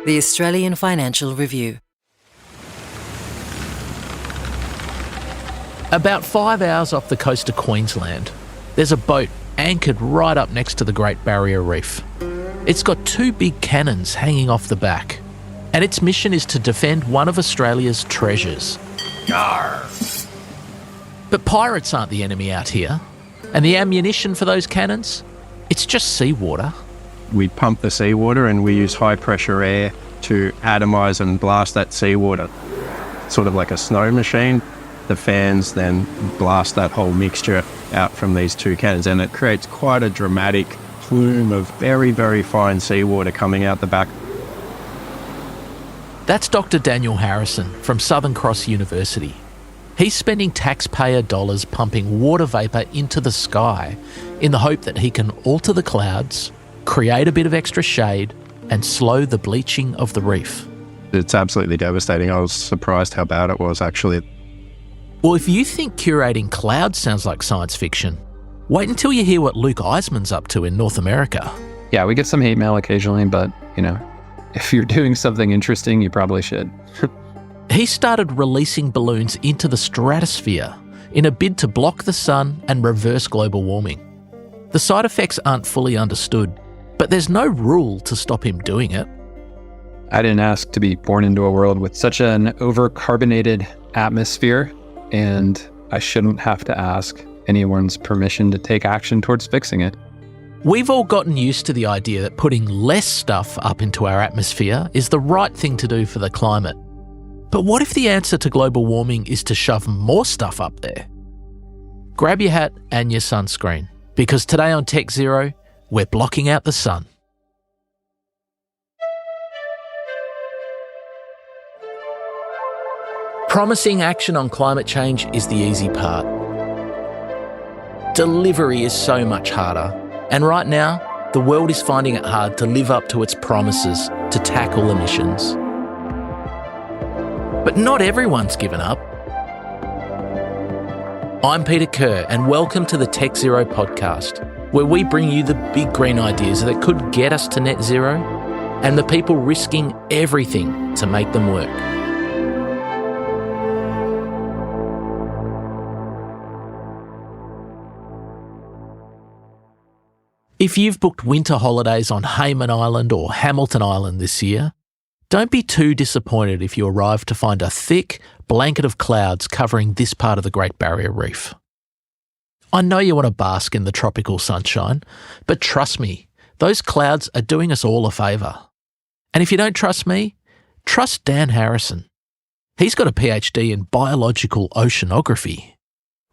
The Australian Financial Review. About 5 hours off the coast of Queensland, there's a boat anchored right up next to the Great Barrier Reef. It's got 2 big cannons hanging off the back, and its mission is to defend one of Australia's treasures. Yarr! But pirates aren't the enemy out here, and the ammunition for those cannons, it's just seawater. We pump the seawater and we use high pressure air to atomise and blast that seawater. Sort of like a snow machine. The fans then blast that whole mixture out from these 2 cannons, and it creates quite a dramatic plume of very, very fine seawater coming out the back. That's Dr. Daniel Harrison from Southern Cross University. He's spending taxpayer dollars pumping water vapour into the sky in the hope that he can alter the clouds, create a bit of extra shade, and slow the bleaching of the reef. It's absolutely devastating. I was surprised how bad it was, actually. Well, if you think curating clouds sounds like science fiction, wait until you hear what Luke Eisman's up to in North America. Yeah, we get some hate mail occasionally, but, if you're doing something interesting, you probably should. He started releasing balloons into the stratosphere in a bid to block the sun and reverse global warming. The side effects aren't fully understood, but there's no rule to stop him doing it. I didn't ask to be born into a world with such an overcarbonated atmosphere, and I shouldn't have to ask anyone's permission to take action towards fixing it. We've all gotten used to the idea that putting less stuff up into our atmosphere is the right thing to do for the climate. But what if the answer to global warming is to shove more stuff up there? Grab your hat and your sunscreen, because today on Tech Zero, we're blocking out the sun. Promising action on climate change is the easy part. Delivery is so much harder. And right now, the world is finding it hard to live up to its promises to tackle emissions. But not everyone's given up. I'm Peter Kerr, and welcome to the Tech Zero podcast, where we bring you the big green ideas that could get us to net zero and the people risking everything to make them work. If you've booked winter holidays on Hayman Island or Hamilton Island this year, don't be too disappointed if you arrive to find a thick blanket of clouds covering this part of the Great Barrier Reef. I know you want to bask in the tropical sunshine, but trust me, those clouds are doing us all a favour. And if you don't trust me, trust Dan Harrison. He's got a PhD in biological oceanography.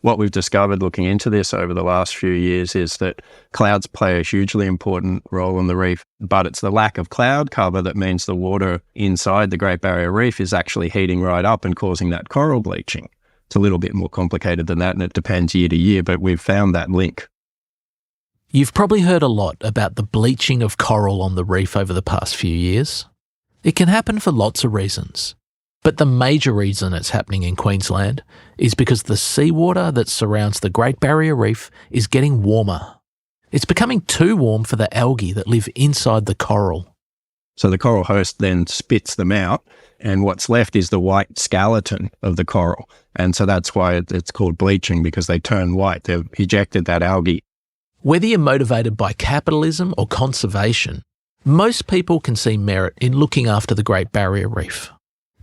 What we've discovered looking into this over the last few years is that clouds play a hugely important role on the reef, but it's the lack of cloud cover that means the water inside the Great Barrier Reef is actually heating right up and causing that coral bleaching. It's a little bit more complicated than that, and it depends year to year, but we've found that link. You've probably heard a lot about the bleaching of coral on the reef over the past few years. It can happen for lots of reasons. But the major reason it's happening in Queensland is because the seawater that surrounds the Great Barrier Reef is getting warmer. It's becoming too warm for the algae that live inside the coral. So the coral host then spits them out, and what's left is the white skeleton of the coral. And so that's why it's called bleaching, because they turn white. They've ejected that algae. Whether you're motivated by capitalism or conservation, most people can see merit in looking after the Great Barrier Reef.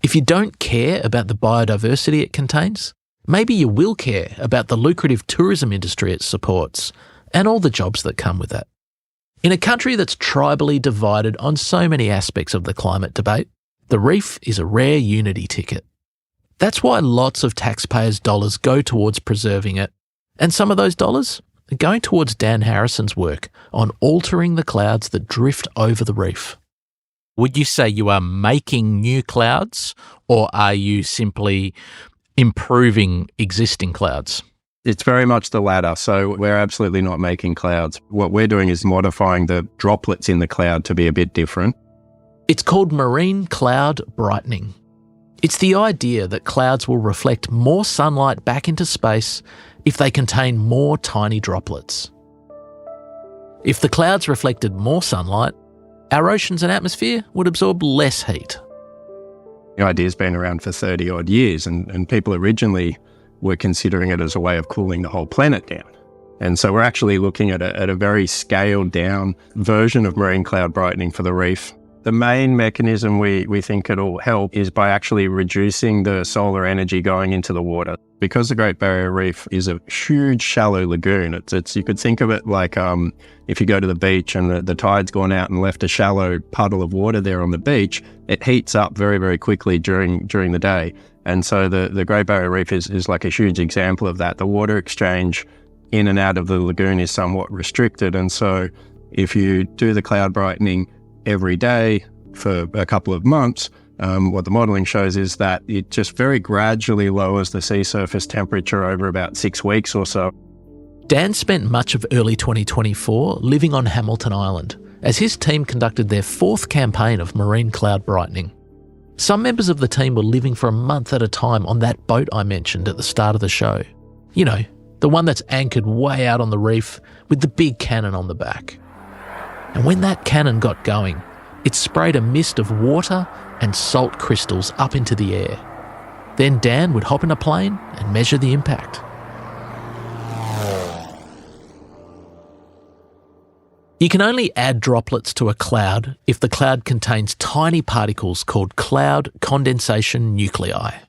If you don't care about the biodiversity it contains, maybe you will care about the lucrative tourism industry it supports and all the jobs that come with that. In a country that's tribally divided on so many aspects of the climate debate, the reef is a rare unity ticket. That's why lots of taxpayers' dollars go towards preserving it, and some of those dollars are going towards Dan Harrison's work on altering the clouds that drift over the reef. Would you say you are making new clouds, or are you simply improving existing clouds? It's very much the latter. So we're absolutely not making clouds. What we're doing is modifying the droplets in the cloud to be a bit different. It's called marine cloud brightening. It's the idea that clouds will reflect more sunlight back into space if they contain more tiny droplets. If the clouds reflected more sunlight, our oceans and atmosphere would absorb less heat. The idea's been around for 30 odd years, and people originally were considering it as a way of cooling the whole planet down. And so we're actually looking at a very scaled down version of marine cloud brightening for the reef. The main mechanism we think it'll help is by actually reducing the solar energy going into the water. Because the Great Barrier Reef is a huge shallow lagoon, it's you could think of it like if you go to the beach and the tide's gone out and left a shallow puddle of water there on the beach, it heats up very, very quickly during the day. And so the Great Barrier Reef is like a huge example of that. The water exchange in and out of the lagoon is somewhat restricted. And so if you do the cloud brightening every day for a couple of months, what the modelling shows is that it just very gradually lowers the sea surface temperature over about 6 weeks or so. Dan spent much of early 2024 living on Hamilton Island as his team conducted their 4th campaign of marine cloud brightening. Some members of the team were living for a month at a time on that boat I mentioned at the start of the show. You know, the one that's anchored way out on the reef with the big cannon on the back. And when that cannon got going, it sprayed a mist of water and salt crystals up into the air. Then Dan would hop in a plane and measure the impact. You can only add droplets to a cloud if the cloud contains tiny particles called cloud condensation nuclei.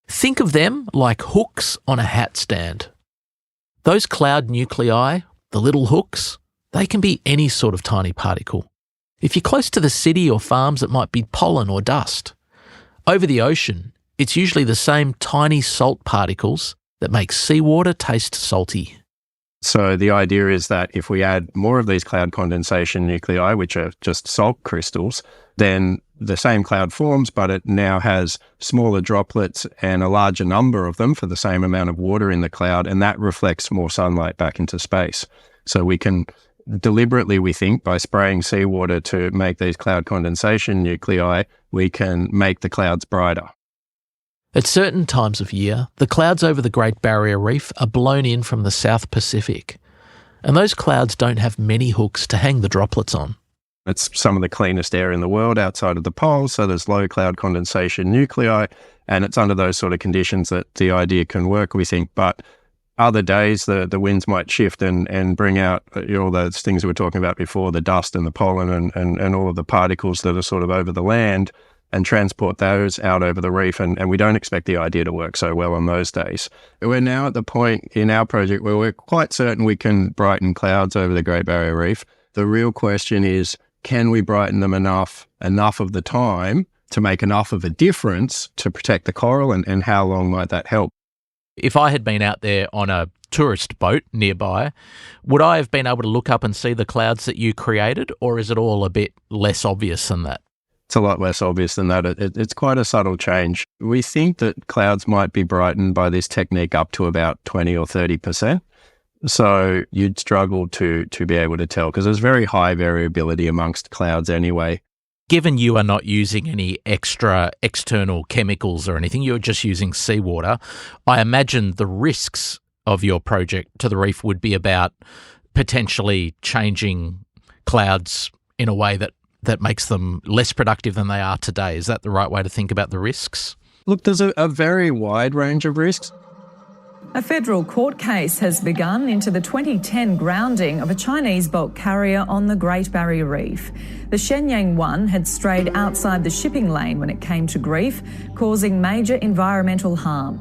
Think of them like hooks on a hat stand. Those cloud nuclei, the little hooks, they can be any sort of tiny particle. If you're close to the city or farms, it might be pollen or dust. Over the ocean, it's usually the same tiny salt particles that make seawater taste salty. So the idea is that if we add more of these cloud condensation nuclei, which are just salt crystals, then the same cloud forms, but it now has smaller droplets and a larger number of them for the same amount of water in the cloud, and that reflects more sunlight back into space. So we can deliberately, we think, by spraying seawater to make these cloud condensation nuclei, we can make the clouds brighter. At certain times of year, the clouds over the Great Barrier Reef are blown in from the South Pacific, and those clouds don't have many hooks to hang the droplets on. It's some of the cleanest air in the world outside of the poles, so there's low cloud condensation nuclei, and it's under those sort of conditions that the idea can work, we think. But other days, the winds might shift and bring out all those things we were talking about before, the dust and the pollen and all of the particles that are sort of over the land, and transport those out over the reef. And we don't expect the idea to work so well on those days. We're now at the point in our project where we're quite certain we can brighten clouds over the Great Barrier Reef. The real question is, can we brighten them enough of the time to make enough of a difference to protect the coral, and how long might that help? If I had been out there on a tourist boat nearby, would I have been able to look up and see the clouds that you created, or is it all a bit less obvious than that? It's a lot less obvious than that. It's quite a subtle change. We think that clouds might be brightened by this technique up to about 20 or 30%. So you'd struggle to be able to tell, because there's very high variability amongst clouds anyway. Given you are not using any extra external chemicals or anything, you're just using seawater, I imagine the risks of your project to the reef would be about potentially changing clouds in a way that makes them less productive than they are today. Is that the right way to think about the risks? Look, there's a very wide range of risks. A federal court case has begun into the 2010 grounding of a Chinese bulk carrier on the Great Barrier Reef. The Shenyang 1 had strayed outside the shipping lane when it came to grief, causing major environmental harm.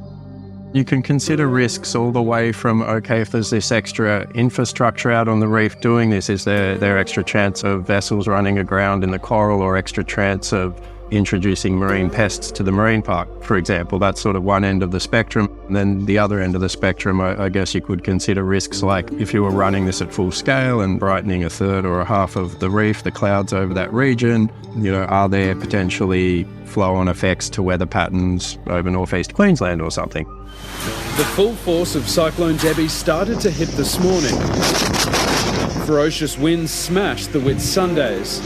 You can consider risks all the way from, okay, if there's this extra infrastructure out on the reef doing this, is there extra chance of vessels running aground in the coral, or extra chance of introducing marine pests to the marine park, for example? That's sort of one end of the spectrum. And then the other end of the spectrum, I guess you could consider risks like if you were running this at full scale and brightening a third or a half of the reef, the clouds over that region, are there potentially flow-on effects to weather patterns over northeast Queensland or something? The full force of Cyclone Debbie started to hit this morning. Ferocious winds smashed the Whitsundays.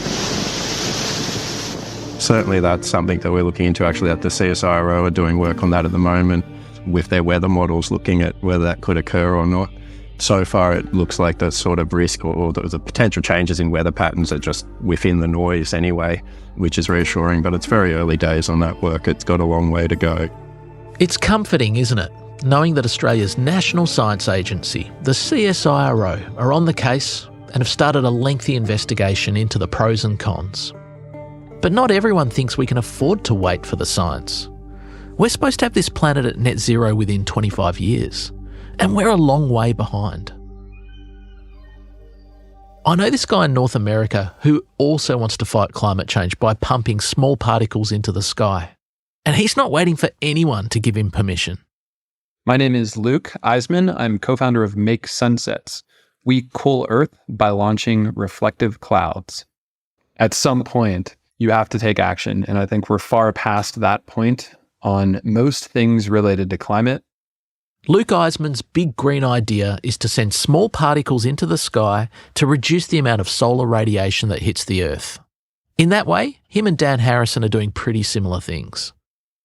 Certainly that's something that we're looking into. Actually, at the CSIRO are doing work on that at the moment with their weather models, looking at whether that could occur or not. So far, it looks like the sort of risk or the potential changes in weather patterns are just within the noise anyway, which is reassuring, but it's very early days on that work. It's got a long way to go. It's comforting, isn't it, knowing that Australia's National Science Agency, the CSIRO, are on the case and have started a lengthy investigation into the pros and cons. But not everyone thinks we can afford to wait for the science. We're supposed to have this planet at net zero within 25 years, and we're a long way behind. I know this guy in North America who also wants to fight climate change by pumping small particles into the sky, and he's not waiting for anyone to give him permission. My name is Luke Eisman. I'm co-founder of Make Sunsets. We cool Earth by launching reflective clouds. At some point, you have to take action, and I think we're far past that point on most things related to climate. Luke Eisman's big green idea is to send small particles into the sky to reduce the amount of solar radiation that hits the Earth. In that way, him and Dan Harrison are doing pretty similar things.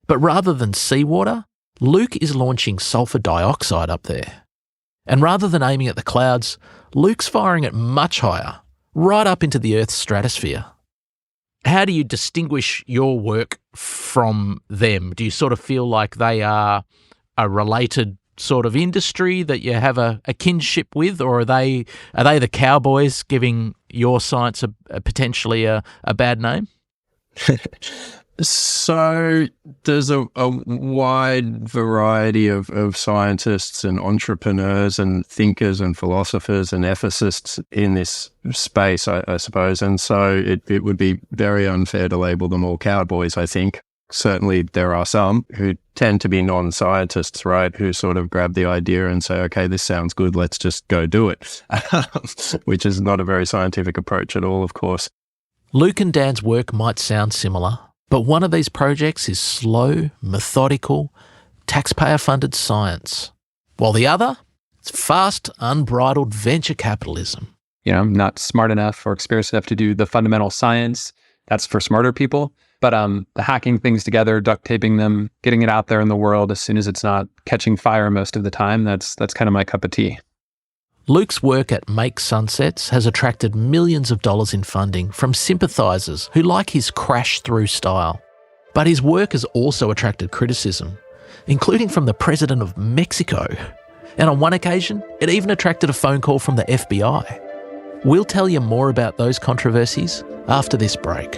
But rather than seawater, Luke is launching sulfur dioxide up there. And rather than aiming at the clouds, Luke's firing it much higher, right up into the Earth's stratosphere. How do you distinguish your work from them? Do you sort of feel like they are a related sort of industry that you have a kinship with, or are they the cowboys giving your science potentially a bad name? So there's a wide variety of scientists and entrepreneurs and thinkers and philosophers and ethicists in this space, I suppose. And so it would be very unfair to label them all cowboys, I think. Certainly there are some who tend to be non-scientists, right, who sort of grab the idea and say, okay, this sounds good, let's just go do it, which is not a very scientific approach at all, of course. Luke and Dan's work might sound similar, but one of these projects is slow, methodical, taxpayer-funded science, while the other is fast, unbridled venture capitalism. You know, I'm not smart enough or experienced enough to do the fundamental science. That's for smarter people. But the hacking things together, duct taping them, getting it out there in the world as soon as it's not catching fire most of the time, that's kind of my cup of tea. Luke's work at Make Sunsets has attracted millions of dollars in funding from sympathisers who like his crash-through style. But his work has also attracted criticism, including from the President of Mexico. And on one occasion, it even attracted a phone call from the FBI. We'll tell you more about those controversies after this break.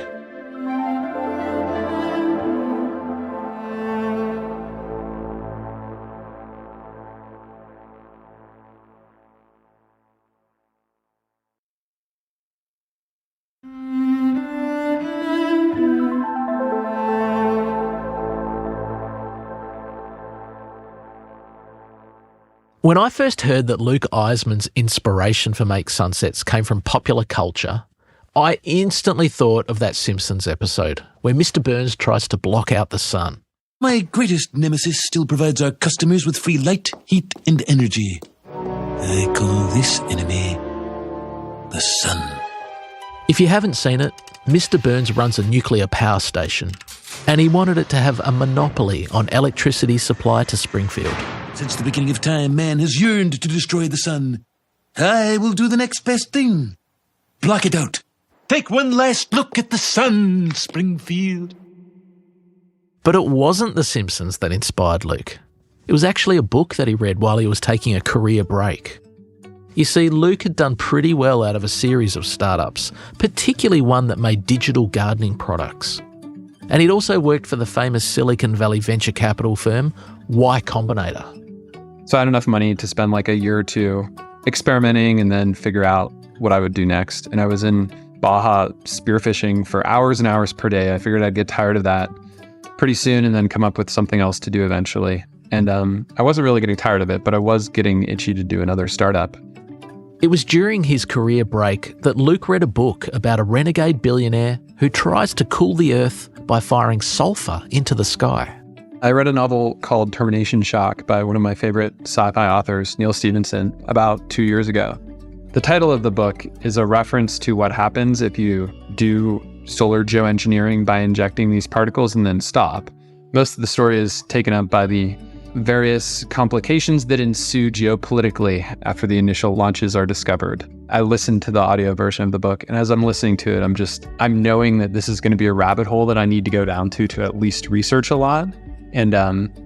When I first heard that Luke Eisman's inspiration for Make Sunsets came from popular culture, I instantly thought of that Simpsons episode where Mr. Burns tries to block out the sun. My greatest nemesis still provides our customers with free light, heat, and energy. I call this enemy the sun. If you haven't seen it, Mr. Burns runs a nuclear power station, and he wanted it to have a monopoly on electricity supply to Springfield. Since the beginning of time, man has yearned to destroy the sun. I will do the next best thing. Block it out. Take one last look at the sun, Springfield. But it wasn't The Simpsons that inspired Luke. It was actually a book that he read while he was taking a career break. You see, Luke had done pretty well out of a series of startups, particularly one that made digital gardening products. And he'd also worked for the famous Silicon Valley venture capital firm, Y Combinator. So I had enough money to spend like a year or two experimenting and then figure out what I would do next. And I was in Baja spearfishing for hours and hours per day. I figured I'd get tired of that pretty soon and then come up with something else to do eventually. And I wasn't really getting tired of it, but I was getting itchy to do another startup. It was during his career break that Luke read a book about a renegade billionaire who tries to cool the earth by firing sulfur into the sky. I read a novel called Termination Shock by one of my favorite sci-fi authors, Neil Stephenson, about 2 years ago. The title of the book is a reference to what happens if you do solar geoengineering by injecting these particles and then stop. Most of the story is taken up by the various complications that ensue geopolitically after the initial launches are discovered. I listened to the audio version of the book, and as I'm listening to it, I'm knowing that this is going to be a rabbit hole that I need to go down to at least research a lot. And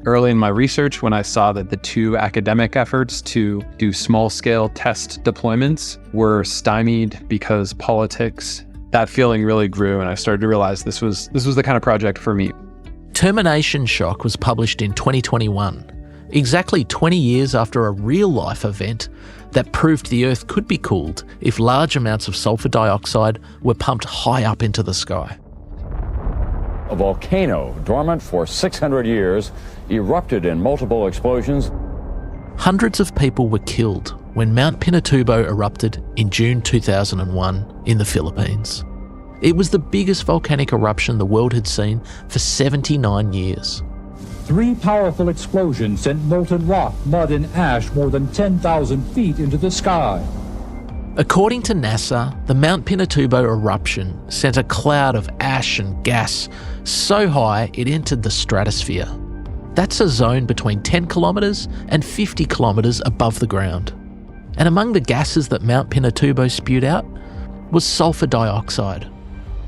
early in my research, when I saw that the 2 academic efforts to do small-scale test deployments were stymied because politics, that feeling really grew, and I started to realize this was the kind of project for me. Termination Shock was published in 2021, exactly 20 years after a real-life event that proved the Earth could be cooled if large amounts of sulfur dioxide were pumped high up into the sky. A volcano, dormant for 600 years, erupted in multiple explosions. Hundreds of people were killed when Mount Pinatubo erupted in June 2001 in the Philippines. It was the biggest volcanic eruption the world had seen for 79 years. 3 powerful explosions sent molten rock, mud, and ash more than 10,000 feet into the sky. According to NASA, the Mount Pinatubo eruption sent a cloud of ash and gas so high it entered the stratosphere. That's a zone between 10 kilometres and 50 kilometres above the ground. And among the gases that Mount Pinatubo spewed out was sulfur dioxide,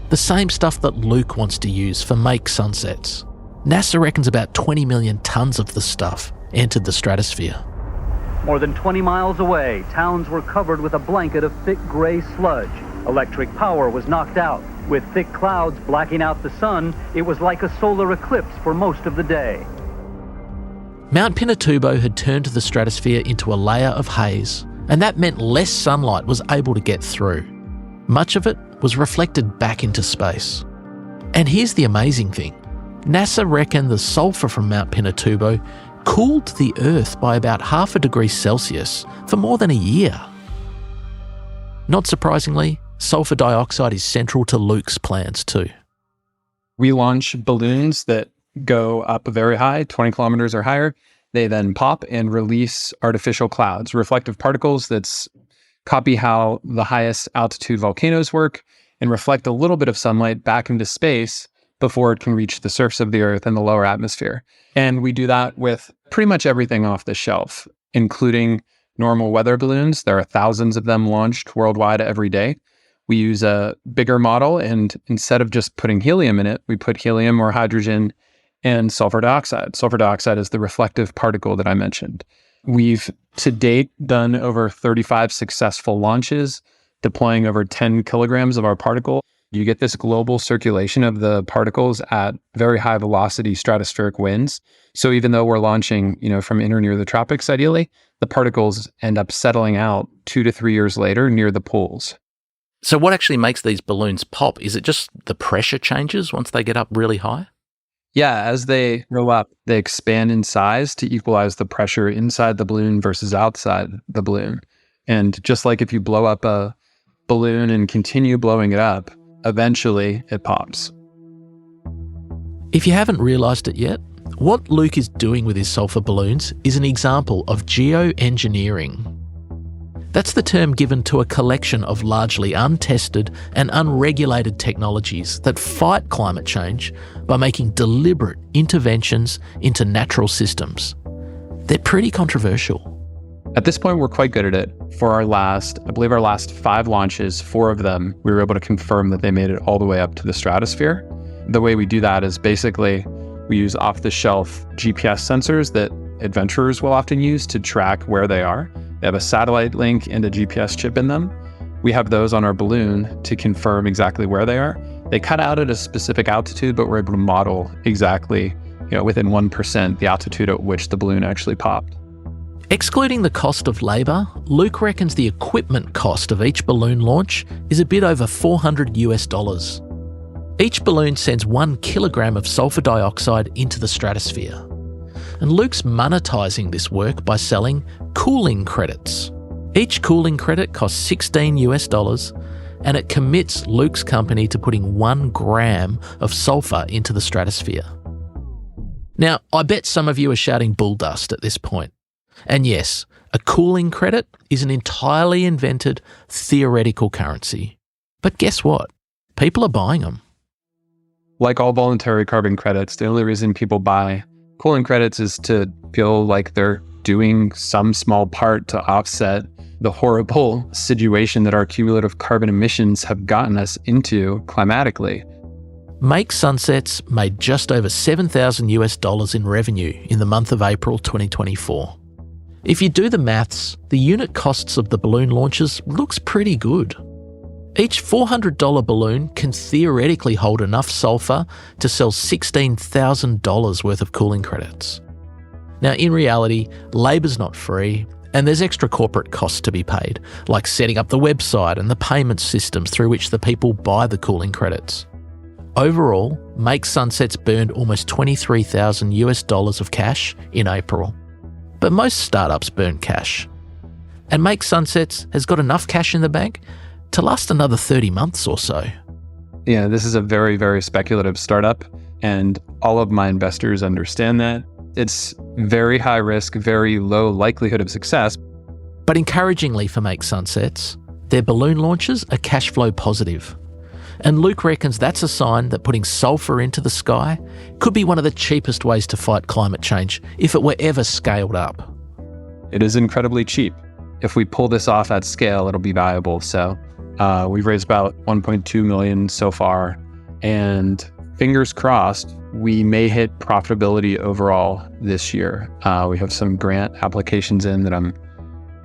the same stuff that Luke wants to use for make sunsets. NASA reckons about 20 million tonnes of the stuff entered the stratosphere. More than 20 miles away, towns were covered with a blanket of thick gray sludge. Electric power was knocked out. With thick clouds blacking out the sun, it was like a solar eclipse for most of the day. Mount Pinatubo had turned the stratosphere into a layer of haze, and that meant less sunlight was able to get through. Much of it was reflected back into space. And here's the amazing thing. NASA reckon the sulfur from Mount Pinatubo cooled the Earth by about 0.5 degrees Celsius for more than a year. Not surprisingly, sulfur dioxide is central to Luke's plans too. We launch balloons that go up very high, 20 kilometers or higher. They then pop and release artificial clouds, reflective particles that copy how the highest altitude volcanoes work and reflect a little bit of sunlight back into space before it can reach the surface of the Earth and the lower atmosphere. And we do that with pretty much everything off the shelf, including normal weather balloons. There are thousands of them launched worldwide every day. We use a bigger model, and instead of just putting helium in it, we put helium or hydrogen and sulfur dioxide. Sulfur dioxide is the reflective particle that I mentioned. We've to date done over 35 successful launches, deploying over 10 kilograms of our particle. You get this global circulation of the particles at very high velocity stratospheric winds. So even though we're launching, from in or near the tropics, ideally, the particles end up settling out 2 to 3 years later near the poles. So what actually makes these balloons pop? Is it just the pressure changes once they get up really high? Yeah, as they go up, they expand in size to equalize the pressure inside the balloon versus outside the balloon. And just like if you blow up a balloon and continue blowing it up, eventually it pops. If you haven't realised it yet, what Luke is doing with his sulfur balloons is an example of geoengineering. That's the term given to a collection of largely untested and unregulated technologies that fight climate change by making deliberate interventions into natural systems. They're pretty controversial. At this point, we're quite good at it. For our last 5 launches, 4 of them, we were able to confirm that they made it all the way up to the stratosphere. The way we do that is basically we use off-the-shelf GPS sensors that adventurers will often use to track where they are. They have a satellite link and a GPS chip in them. We have those on our balloon to confirm exactly where they are. They cut out at a specific altitude, but we're able to model exactly, within 1% the altitude at which the balloon actually popped. Excluding the cost of labour, Luke reckons the equipment cost of each balloon launch is a bit over $400. Each balloon sends 1 kilogram of sulfur dioxide into the stratosphere. And Luke's monetising this work by selling cooling credits. Each cooling credit costs $16, and it commits Luke's company to putting 1 gram of sulfur into the stratosphere. Now, I bet some of you are shouting bull dust at this point. And yes, a cooling credit is an entirely invented theoretical currency. But guess what? People are buying them. Like all voluntary carbon credits, the only reason people buy Cooling credits is to feel like they're doing some small part to offset the horrible situation that our cumulative carbon emissions have gotten us into climatically. Make Sunsets made just over $7,000 in revenue in the month of April 2024. If you do the maths, the unit costs of the balloon launches looks pretty good. Each $400 balloon can theoretically hold enough sulphur to sell $16,000 worth of cooling credits. Now, in reality, labour's not free, and there's extra corporate costs to be paid, like setting up the website and the payment systems through which the people buy the cooling credits. Overall, Make Sunsets burned almost $23,000 of cash in April. But most startups burn cash. And Make Sunsets has got enough cash in the bank to last another 30 months or so. Yeah, this is a very, very speculative startup, and all of my investors understand that. It's very high risk, very low likelihood of success. But encouragingly for Make Sunsets, their balloon launches are cash flow positive. And Luke reckons that's a sign that putting sulphur into the sky could be one of the cheapest ways to fight climate change if it were ever scaled up. It is incredibly cheap. If we pull this off at scale, it'll be valuable. So we've raised about 1.2 million so far, and fingers crossed, we may hit profitability overall this year. We have some grant applications in that I'm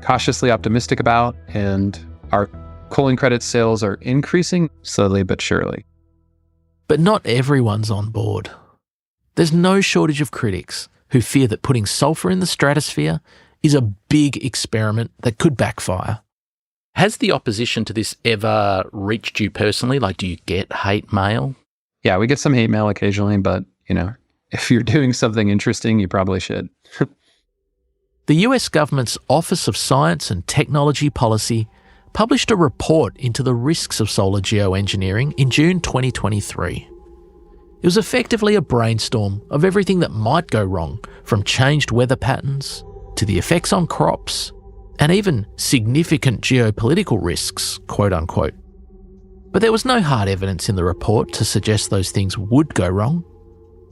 cautiously optimistic about, and our cooling credit sales are increasing slowly but surely. But not everyone's on board. There's no shortage of critics who fear that putting sulphur in the stratosphere is a big experiment that could backfire. Has the opposition to this ever reached you personally? Like, do you get hate mail? Yeah, we get some hate mail occasionally, but, if you're doing something interesting, you probably should. The US government's Office of Science and Technology Policy published a report into the risks of solar geoengineering in June 2023. It was effectively a brainstorm of everything that might go wrong, from changed weather patterns to the effects on crops, and even significant geopolitical risks, quote unquote. But there was no hard evidence in the report to suggest those things would go wrong,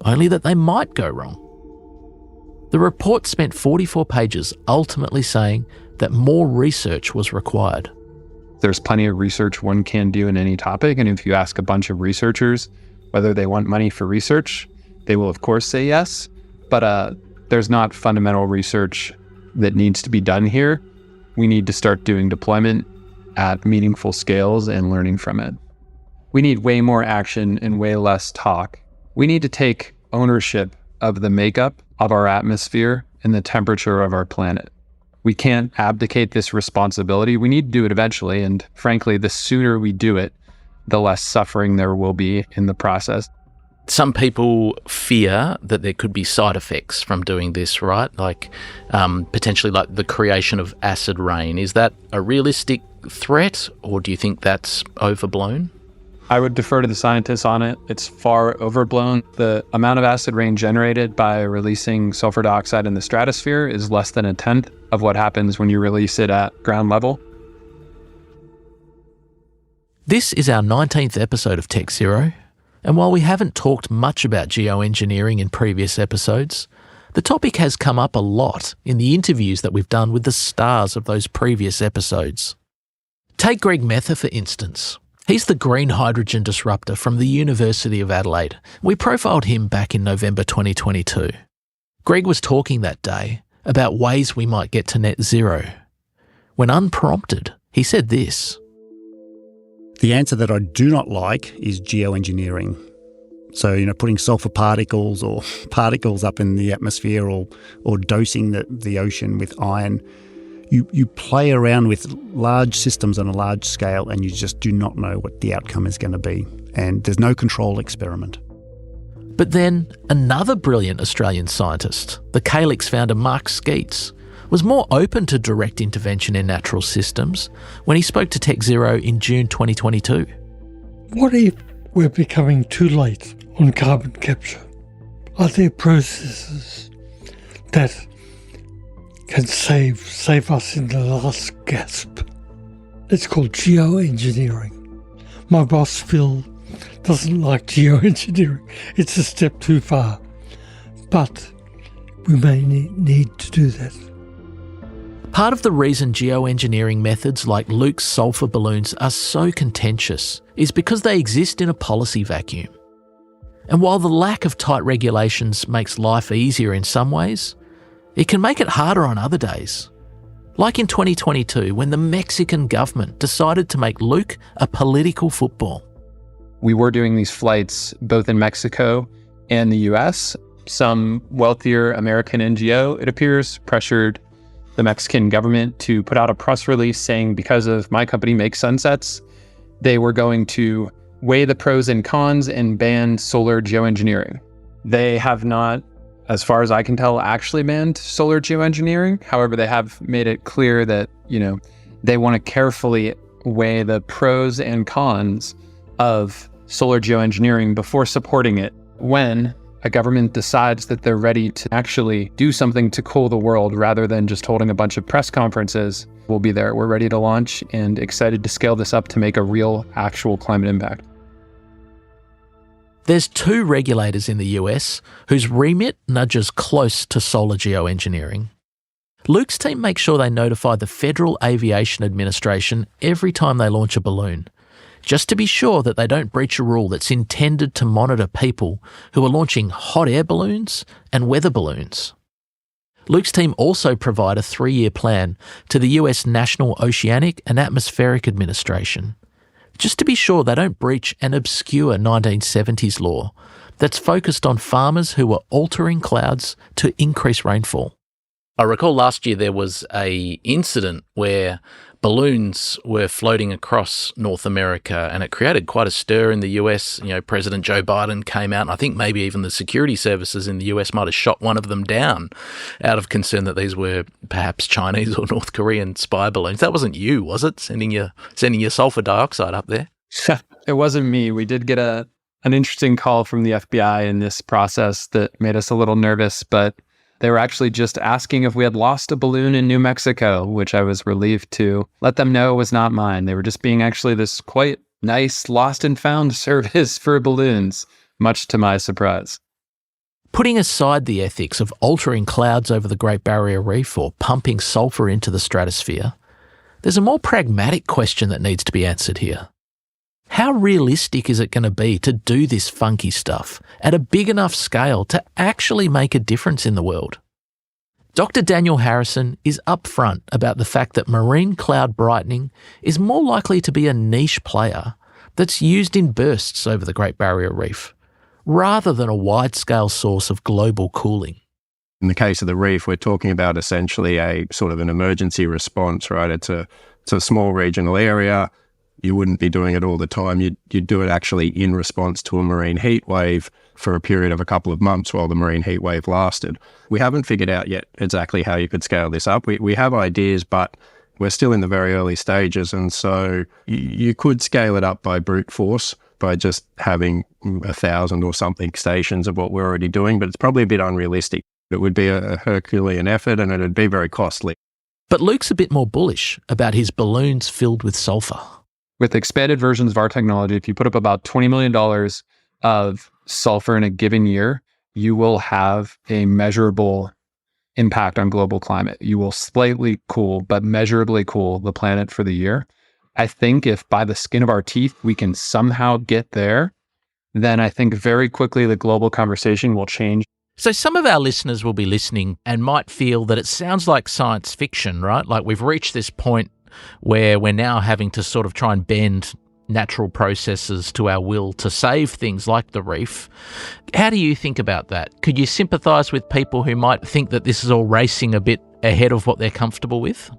only that they might go wrong. The report spent 44 pages ultimately saying that more research was required. There's plenty of research one can do in any topic, and if you ask a bunch of researchers whether they want money for research, they will of course say yes, but there's not fundamental research that needs to be done here. We need to start doing deployment at meaningful scales and learning from it. We need way more action and way less talk. We need to take ownership of the makeup of our atmosphere and the temperature of our planet. We can't abdicate this responsibility. We need to do it eventually, and frankly, the sooner we do it, the less suffering there will be in the process. Some people fear that there could be side effects from doing this, right? Like potentially like the creation of acid rain. Is that a realistic threat, or do you think that's overblown? I would defer to the scientists on it. It's far overblown. The amount of acid rain generated by releasing sulfur dioxide in the stratosphere is less than 1/10 of what happens when you release it at ground level. This is our 19th episode of Tech Zero, and while we haven't talked much about geoengineering in previous episodes, the topic has come up a lot in the interviews that we've done with the stars of those previous episodes. Take Greg Mether, for instance. He's the green hydrogen disruptor from the University of Adelaide. We profiled him back in November 2022. Greg was talking that day about ways we might get to net zero. When unprompted, he said this. The answer that I do not like is geoengineering. So, putting sulfur particles or particles up in the atmosphere or dosing the ocean with iron. You play around with large systems on a large scale and you just do not know what the outcome is going to be. And there's no control experiment. But then another brilliant Australian scientist, the Calix founder Mark Skeets, was more open to direct intervention in natural systems when he spoke to Tech Zero in June 2022. What if we're becoming too late on carbon capture? Are there processes that can save us in the last gasp? It's called geoengineering. My boss, Phil, doesn't like geoengineering. It's a step too far. But we may need to do that. Part of the reason geoengineering methods like Luke's sulphur balloons are so contentious is because they exist in a policy vacuum. And while the lack of tight regulations makes life easier in some ways, it can make it harder on other days. Like in 2022, when the Mexican government decided to make Luke a political football. We were doing these flights both in Mexico and the US. Some wealthier American NGO, it appears, pressured the Mexican government to put out a press release saying because of my company Make Sunsets, they were going to weigh the pros and cons and ban solar geoengineering. They have not, as far as I can tell, actually banned solar geoengineering. However, they have made it clear that, they want to carefully weigh the pros and cons of solar geoengineering before supporting it when a government decides that they're ready to actually do something to cool the world rather than just holding a bunch of press conferences. We'll be there. We're ready to launch and excited to scale this up to make a real, actual climate impact. There's 2 regulators in the US whose remit nudges close to solar geoengineering. Luke's team makes sure they notify the Federal Aviation Administration every time they launch a balloon, just to be sure that they don't breach a rule that's intended to monitor people who are launching hot air balloons and weather balloons. Luke's team also provide a 3-year plan to the US National Oceanic and Atmospheric Administration, just to be sure they don't breach an obscure 1970s law that's focused on farmers who were altering clouds to increase rainfall. I recall last year there was an incident where balloons were floating across North America and it created quite a stir in the US. President Joe Biden came out and I think maybe even the security services in the US might have shot one of them down out of concern that these were perhaps Chinese or North Korean spy balloons. That wasn't you, was it? Sending your sulfur dioxide up there? It wasn't me. We did get an interesting call from the FBI in this process that made us a little nervous, but they were actually just asking if we had lost a balloon in New Mexico, which I was relieved to let them know was not mine. They were just being actually this quite nice lost and found service for balloons, much to my surprise. Putting aside the ethics of altering clouds over the Great Barrier Reef or pumping sulphur into the stratosphere, there's a more pragmatic question that needs to be answered here. How realistic is it going to be to do this funky stuff at a big enough scale to actually make a difference in the world? Dr. Daniel Harrison is upfront about the fact that marine cloud brightening is more likely to be a niche player that's used in bursts over the Great Barrier Reef, rather than a wide-scale source of global cooling. In the case of the reef, we're talking about essentially a sort of an emergency response, right? It's a small regional area. You wouldn't be doing it all the time. You'd do it actually in response to a marine heat wave for a period of a couple of months while the marine heat wave lasted. We haven't figured out yet exactly how you could scale this up. We have ideas, but we're still in the very early stages. And so you could scale it up by brute force by just having 1,000 or something stations of what we're already doing, but it's probably a bit unrealistic. It would be a Herculean effort and it'd be very costly. But Luke's a bit more bullish about his balloons filled with sulphur. With expanded versions of our technology, if you put up about $20 million of sulfur in a given year, you will have a measurable impact on global climate. You will slightly cool, but measurably cool the planet for the year. I think if by the skin of our teeth we can somehow get there, then I think very quickly the global conversation will change. So some of our listeners will be listening and might feel that it sounds like science fiction, right? Like we've reached this point where we're now having to sort of try and bend natural processes to our will to save things like the reef. How do you think about that? Could you sympathise with people who might think that this is all racing a bit ahead of what they're comfortable with?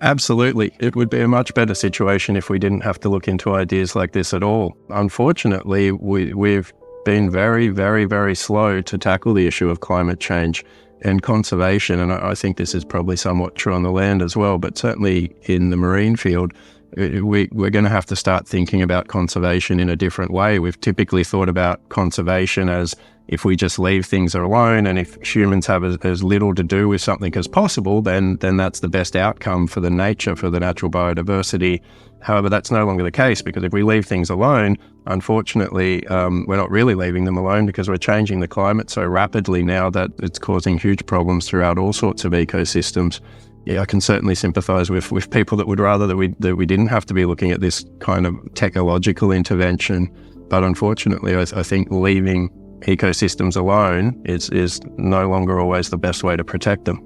Absolutely. It would be a much better situation if we didn't have to look into ideas like this at all. Unfortunately, we've been very, very, very slow to tackle the issue of climate change and conservation, and I think this is probably somewhat true on the land as well, but certainly in the marine field, we're going to have to start thinking about conservation in a different way. We've typically thought about conservation as if we just leave things alone and if humans have as little to do with something as possible, then that's the best outcome for the nature, for the natural biodiversity. However, that's no longer the case, because if we leave things alone, unfortunately, we're not really leaving them alone, because we're changing the climate so rapidly now that it's causing huge problems throughout all sorts of ecosystems. Yeah, I can certainly sympathise with people that would rather that we didn't have to be looking at this kind of technological intervention. But unfortunately, I think leaving ecosystems alone is no longer always the best way to protect them.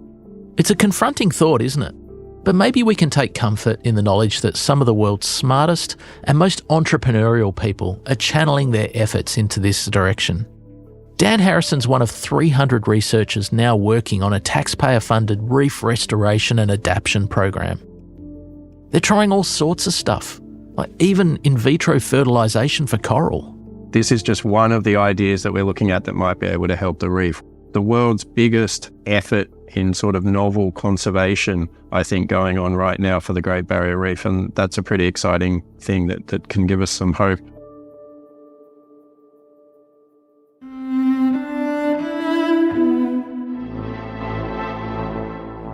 It's a confronting thought, isn't it? But maybe we can take comfort in the knowledge that some of the world's smartest and most entrepreneurial people are channeling their efforts into this direction. Dan Harrison's one of 300 researchers now working on a taxpayer-funded reef restoration and adaptation program. They're trying all sorts of stuff, like even in vitro fertilisation for coral. This is just one of the ideas that we're looking at that might be able to help the reef. The world's biggest effort in sort of novel conservation, I think, going on right now for the Great Barrier Reef, and that's a pretty exciting thing that can give us some hope.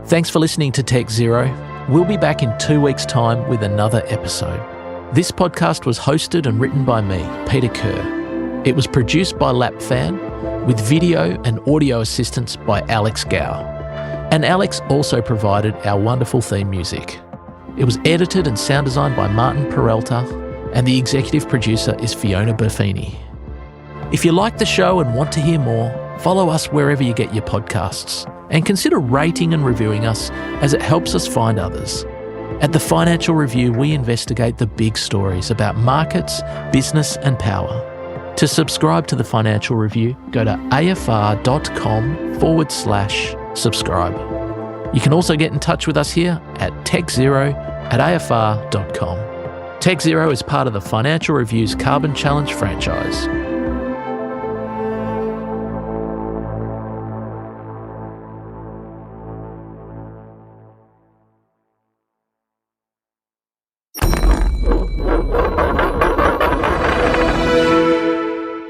Thanks for listening to Tech Zero. We'll be back in 2 weeks' time with another episode. This podcast was hosted and written by me, Peter Kerr. It was produced by LapFan, with video and audio assistance by Alex Gow. And Alex also provided our wonderful theme music. It was edited and sound designed by Martin Peralta, and the executive producer is Fiona Buffini. If you like the show and want to hear more, follow us wherever you get your podcasts, and consider rating and reviewing us, as it helps us find others. At the Financial Review, we investigate the big stories about markets, business and power. To subscribe to the Financial Review, go to afr.com/subscribe. You can also get in touch with us here at techzero@afr.com. Tech Zero is part of the Financial Review's Carbon Challenge franchise.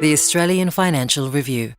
The Australian Financial Review.